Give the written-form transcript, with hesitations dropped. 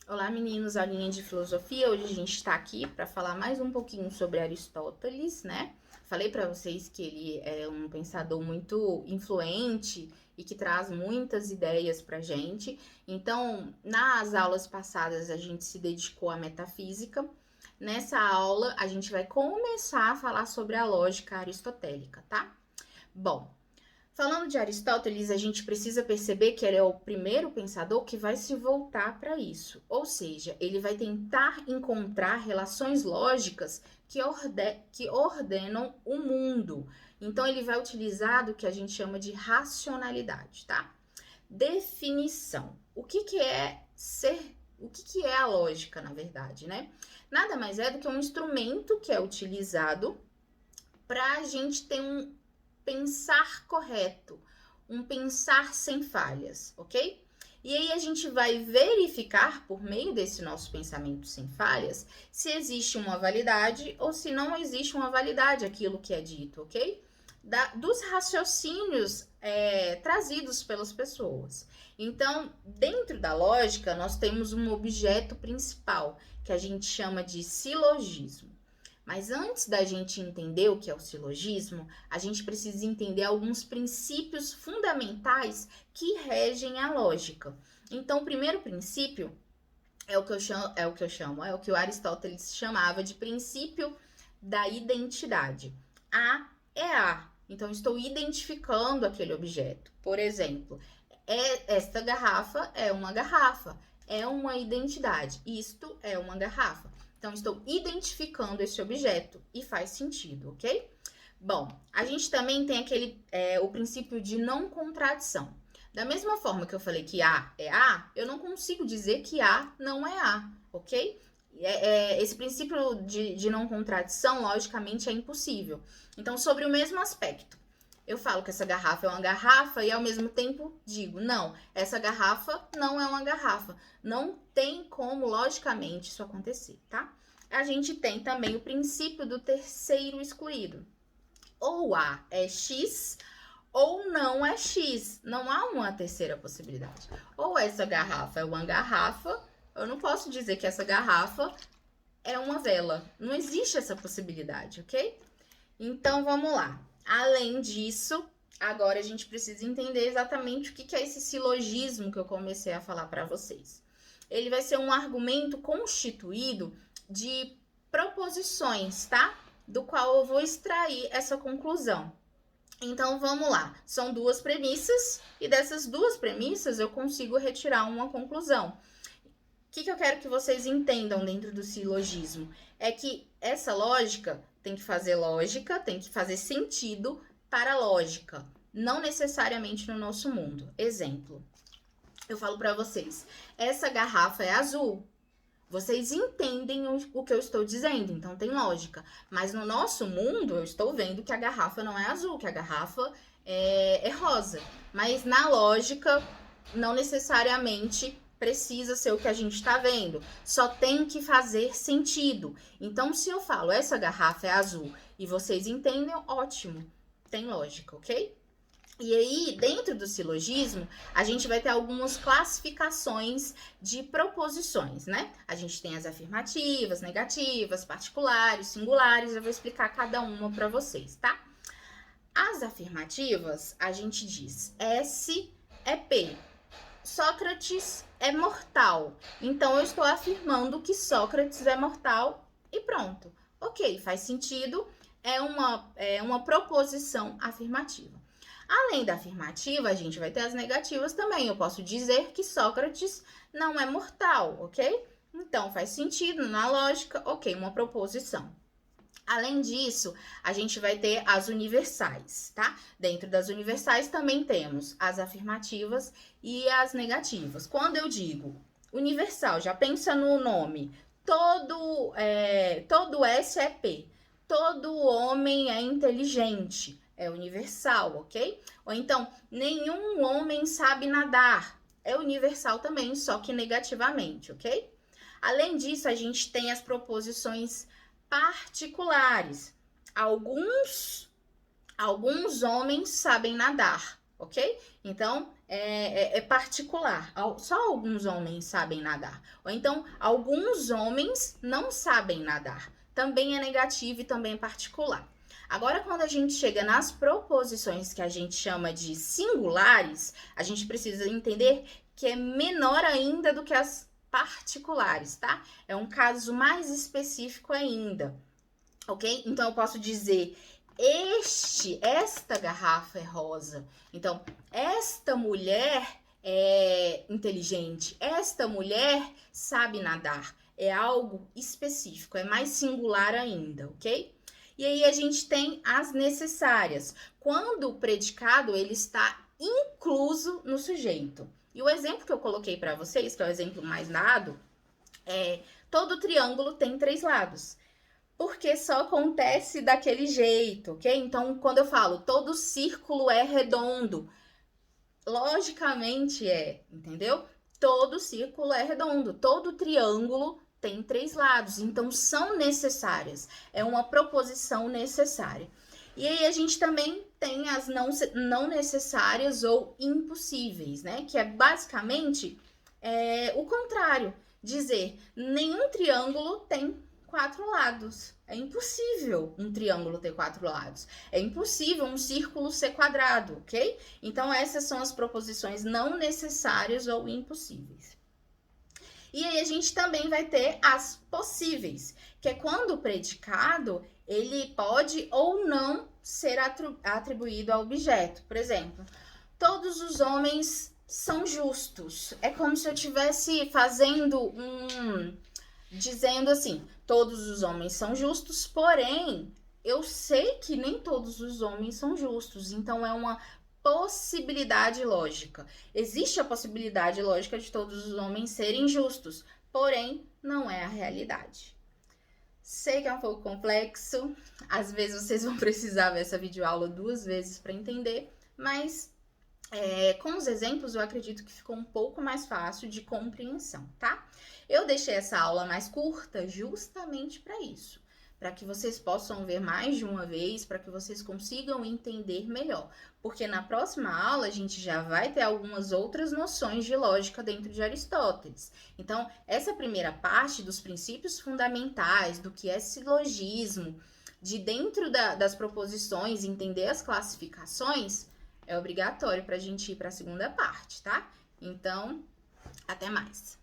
Olá, meninos, aulinha de filosofia. Hoje a gente está aqui para falar mais um pouquinho sobre Aristóteles, né? Falei para vocês que ele é um pensador muito influente e que traz muitas ideias para gente. Então, nas aulas passadas a gente se dedicou à metafísica. Nessa aula a gente vai começar a falar sobre a lógica aristotélica, tá? Bom, falando de Aristóteles, a gente precisa perceber que ele é o primeiro pensador que vai se voltar para isso. Ou seja, ele vai tentar encontrar relações lógicas que ordenam o mundo. Então, ele vai utilizar do que a gente chama de racionalidade, tá? Definição. O que é a lógica, na verdade, né? Nada mais é do que um instrumento que é utilizado para a gente ter um pensar correto, um pensar sem falhas, ok? E aí a gente vai verificar, por meio desse nosso pensamento sem falhas, se existe uma validade ou se não existe uma validade aquilo que é dito, ok? Dos raciocínios trazidos pelas pessoas. Então, dentro da lógica, nós temos um objeto principal, que a gente chama de silogismo. Mas antes da gente entender o que é o silogismo, a gente precisa entender alguns princípios fundamentais que regem a lógica. Então, o primeiro princípio é o que o Aristóteles chamava de princípio da identidade. A é A. Então, estou identificando aquele objeto. Por exemplo, esta garrafa é uma identidade. Isto é uma garrafa. Então, estou identificando esse objeto e faz sentido, ok? Bom, a gente também tem o princípio de não contradição. Da mesma forma que eu falei que A é A, eu não consigo dizer que A não é A, ok? Esse princípio de não contradição, logicamente, é impossível. Então, sobre o mesmo aspecto, eu falo que essa garrafa é uma garrafa e ao mesmo tempo digo, não, essa garrafa não é uma garrafa. Não tem como, logicamente, isso acontecer, tá? A gente tem também o princípio do terceiro excluído. Ou A é X ou não é X. Não há uma terceira possibilidade. Ou essa garrafa é uma garrafa, eu não posso dizer que essa garrafa é uma vela. Não existe essa possibilidade, ok? Então, vamos lá. Além disso, agora a gente precisa entender exatamente o que é esse silogismo que eu comecei a falar para vocês. Ele vai ser um argumento constituído de proposições, tá? Do qual eu vou extrair essa conclusão. Então, vamos lá. São duas premissas e dessas duas premissas eu consigo retirar uma conclusão. O que eu quero que vocês entendam dentro do silogismo? É que essa lógica tem que fazer lógica, tem que fazer sentido para a lógica, não necessariamente no nosso mundo. Exemplo, eu falo para vocês, essa garrafa é azul. Vocês entendem o que eu estou dizendo, então tem lógica. Mas no nosso mundo, eu estou vendo que a garrafa não é azul, que a garrafa é rosa. Mas na lógica, não necessariamente precisa ser o que a gente está vendo. Só tem que fazer sentido. Então, se eu falo, essa garrafa é azul, e vocês entendem, ótimo. Tem lógica, ok? E aí, dentro do silogismo, a gente vai ter algumas classificações de proposições, né? A gente tem as afirmativas, negativas, particulares, singulares. Eu vou explicar cada uma para vocês, tá? As afirmativas, a gente diz S é P. Sócrates é mortal. Então, eu estou afirmando que Sócrates é mortal e pronto. Ok, faz sentido. É uma proposição afirmativa. Além da afirmativa, a gente vai ter as negativas também. Eu posso dizer que Sócrates não é mortal, ok? Então, faz sentido na lógica, ok, uma proposição. Além disso, a gente vai ter as universais, tá? Dentro das universais também temos as afirmativas e as negativas. Quando eu digo universal, já pensa no nome. Todo S é P. Todo homem é inteligente. É universal, ok? Ou então, nenhum homem sabe nadar. É universal também, só que negativamente, ok? Além disso, a gente tem as proposições particulares. Alguns homens sabem nadar, ok? Então, é particular. Só alguns homens sabem nadar. Ou então, alguns homens não sabem nadar. Também é negativo e também é particular. Agora, quando a gente chega nas proposições que a gente chama de singulares, a gente precisa entender que é menor ainda do que as particulares, tá? É um caso mais específico ainda, ok? Então, eu posso dizer, esta garrafa é rosa. Então, esta mulher é inteligente, esta mulher sabe nadar. É algo específico, é mais singular ainda, ok? E aí a gente tem as necessárias, quando o predicado ele está incluso no sujeito. E o exemplo que eu coloquei para vocês, que é o exemplo mais dado, é todo triângulo tem 3 lados. Porque só acontece daquele jeito, ok? Então, quando eu falo todo círculo é redondo, logicamente é, entendeu? Todo círculo é redondo, todo triângulo tem 3 lados, então são necessárias, é uma proposição necessária. E aí a gente também tem as não necessárias ou impossíveis, né? Que é basicamente o contrário, dizer nenhum triângulo tem 4 lados. É impossível um triângulo ter 4 lados. É impossível um círculo ser quadrado, ok? Então, essas são as proposições não necessárias ou impossíveis. E aí, a gente também vai ter as possíveis, que é quando o predicado, ele pode ou não ser atribuído ao objeto. Por exemplo, todos os homens são justos. É como se eu estivesse fazendo dizendo assim, todos os homens são justos, porém, eu sei que nem todos os homens são justos, então é uma possibilidade lógica. Existe a possibilidade lógica de todos os homens serem justos, porém, não é a realidade. Sei que é um pouco complexo, às vezes vocês vão precisar ver essa videoaula 2 vezes para entender, mas com os exemplos, eu acredito que ficou um pouco mais fácil de compreensão, tá? Eu deixei essa aula mais curta justamente para isso, para que vocês possam ver mais de uma vez, para que vocês consigam entender melhor, porque na próxima aula a gente já vai ter algumas outras noções de lógica dentro de Aristóteles. Então, essa primeira parte dos princípios fundamentais, do que é silogismo, de dentro das proposições, entender as classificações, é obrigatório para a gente ir para a segunda parte, tá? Então, até mais.